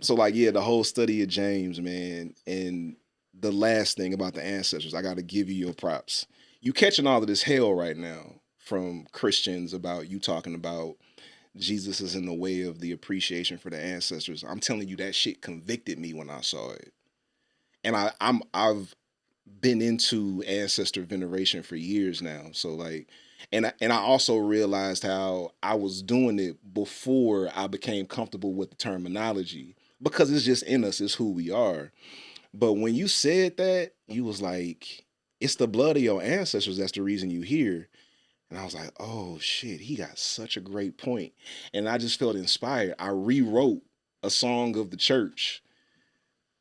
So like, yeah, the whole study of James, man. And the last thing about the ancestors, I got to give you your props. You catching all of this hell right now from Christians about you talking about Jesus is in the way of the appreciation for the ancestors. I'm telling you, that shit convicted me when I saw it. And I've been into ancestor veneration for years now. So like, and I also realized how I was doing it before I became comfortable with the terminology because it's just in us, it's who we are. But when you said that, you was like, it's the blood of your ancestors that's the reason you here. And I was like, oh shit, he got such a great point. And I just felt inspired. I rewrote a song of the church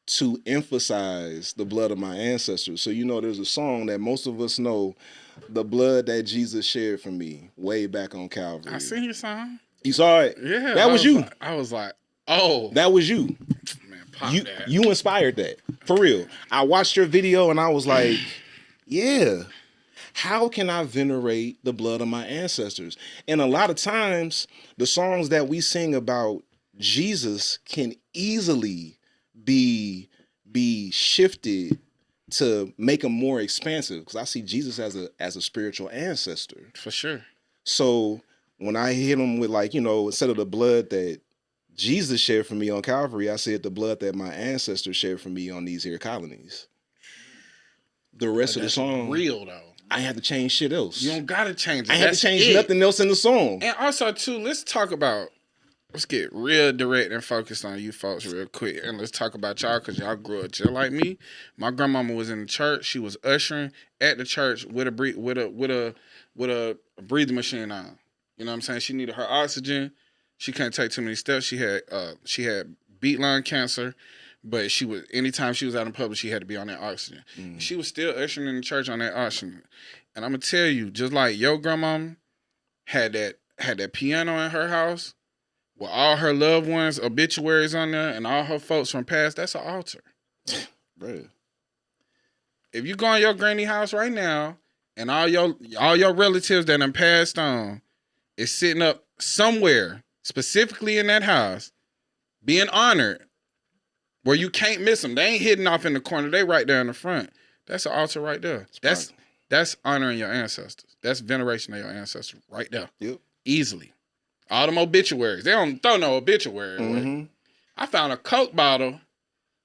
to emphasize the blood of my ancestors. So, you know, there's a song that most of us know, the blood that Jesus shed for me way back on Calvary. I seen your song. You saw it? Yeah. That was you. I was like, oh. That was you. Man, pop that. You inspired that. For real. I watched your video and I was like, yeah, how can I venerate the blood of my ancestors? And a lot of times, the songs that we sing about Jesus can easily be shifted to make them more expansive, because I see Jesus as a spiritual ancestor. For sure. So when I hit him with, like, you know, instead of the blood that Jesus shed for me on Calvary, I said the blood that my ancestors shed for me on these here colonies. The rest of the song, real though. I had to change shit else. You don't gotta change it. I had to change nothing else in the song. And also too, let's get real direct and focused on you folks real quick. And let's talk about y'all, because y'all grew up just like me. My grandmama was in the church. She was ushering at the church with a breathing machine on. You know what I'm saying? She needed her oxygen. She couldn't take too many steps. She had beat line cancer, but anytime she was out in public, she had to be on that oxygen. She was still ushering in the church on that oxygen. And I'm gonna tell you, just like your grandmama had that piano in her house with all her loved ones' obituaries on there and all her folks from past, that's an altar. Bro. If you go in your granny house right now and all your relatives that done passed on is sitting up somewhere, specifically in that house, being honored, where you can't miss them. They ain't hidden off in the corner. They right there in the front. That's an altar right there. That's honoring your ancestors. That's veneration of your ancestors right there. Yep. Easily. All them obituaries. They don't throw no obituary away. I found a Coke bottle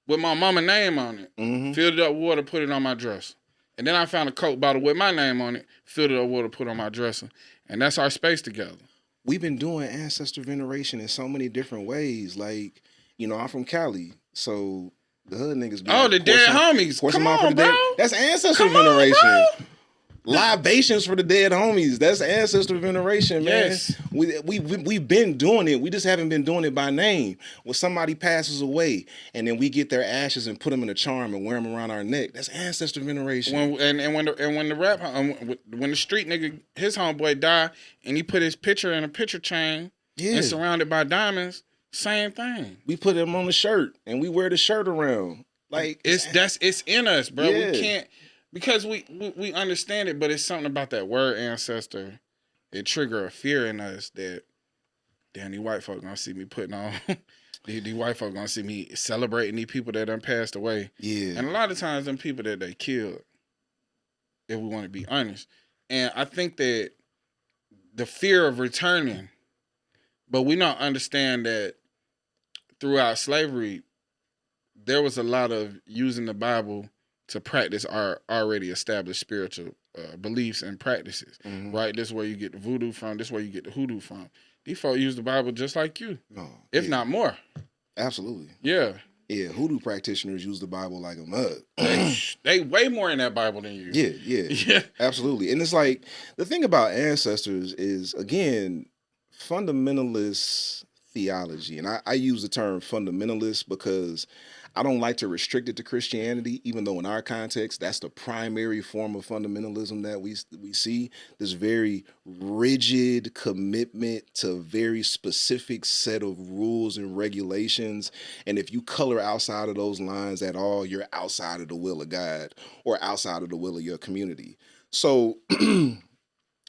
with my mama's name on it. Filled it up with water, put it on my dresser. And then I found a Coke bottle with my name on it, filled it up with water, put it on my dresser. And that's our space together. We've been doing ancestor veneration in so many different ways. Like, you know, I'm from Cali, so the hood niggas be the dead homies. Come on, bro. That's ancestor veneration. Libations for the dead homies. That's ancestor veneration, man. Yes. We've been doing it. We just haven't been doing it by name. When somebody passes away and then we get their ashes and put them in a charm and wear them around our neck, that's ancestor veneration. When the street nigga, his homeboy died and he put his picture in a picture chain and surrounded by diamonds, same thing. We put him on the shirt and we wear the shirt around. Like it's in us, bro. Yeah. We can't. Because we understand it, but it's something about that word ancestor. It trigger a fear in us that, damn, these white folk gonna see me putting on. these white folk gonna see me celebrating these people that done passed away. Yeah. And a lot of times, them people that they killed, if we want to be honest. And I think that the fear of returning, but we don't understand that throughout slavery, there was a lot of using the Bible to practice our already established spiritual beliefs and practices, right? This is where you get the voodoo from. This is where you get the hoodoo from. These folks use the Bible just like you, if not more. Absolutely. Yeah. Yeah, hoodoo practitioners use the Bible like a mug. They way more in that Bible than you. Yeah. Absolutely. And it's like, the thing about ancestors is, again, fundamentalist theology. And I use the term fundamentalist because I don't like to restrict it to Christianity, even though in our context, that's the primary form of fundamentalism that we see. This very rigid commitment to a very specific set of rules and regulations. And if you color outside of those lines at all, you're outside of the will of God or outside of the will of your community. So in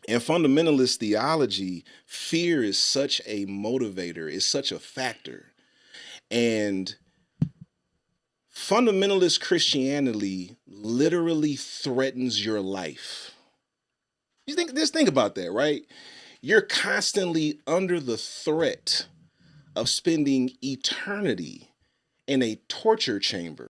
fundamentalist theology, fear is such a motivator, is such a factor. And fundamentalist Christianity literally threatens your life. Just think about that, right? You're constantly under the threat of spending eternity in a torture chamber.